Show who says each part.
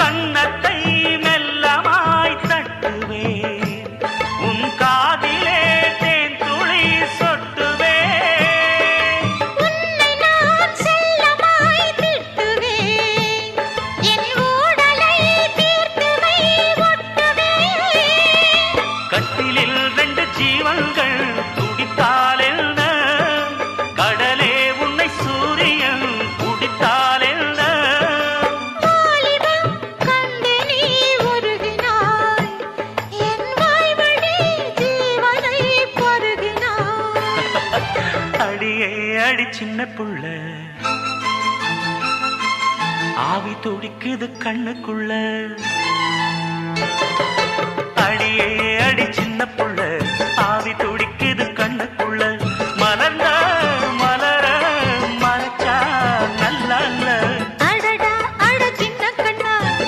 Speaker 1: கன்னத்தை மெல்லமாய் தட்டுவேன், உன் காதிலே தேன் துளி சொட்டுவேன்.
Speaker 2: உன்னை நான் செல்லமாய் திட்டுவேன், என் ஊடலை தீர்த்துவை ஒட்டுவேன்.
Speaker 1: கட்டிலில் 2 ஜீவன்கள் துடித்தால் என்ன, கடலே உன்னை சூரியன் குடித்தால் என்ன.
Speaker 2: வாலிபம் கண்டு நீ உருகினாய், என் வாய்வழி ஜீவனை பருகினாய்.
Speaker 1: அடியே அடி சின்ன புள்ள, ஆவி துடிக்குது கண்ணுக்குள்ள. அடியே அடி சின்ன புள்ள,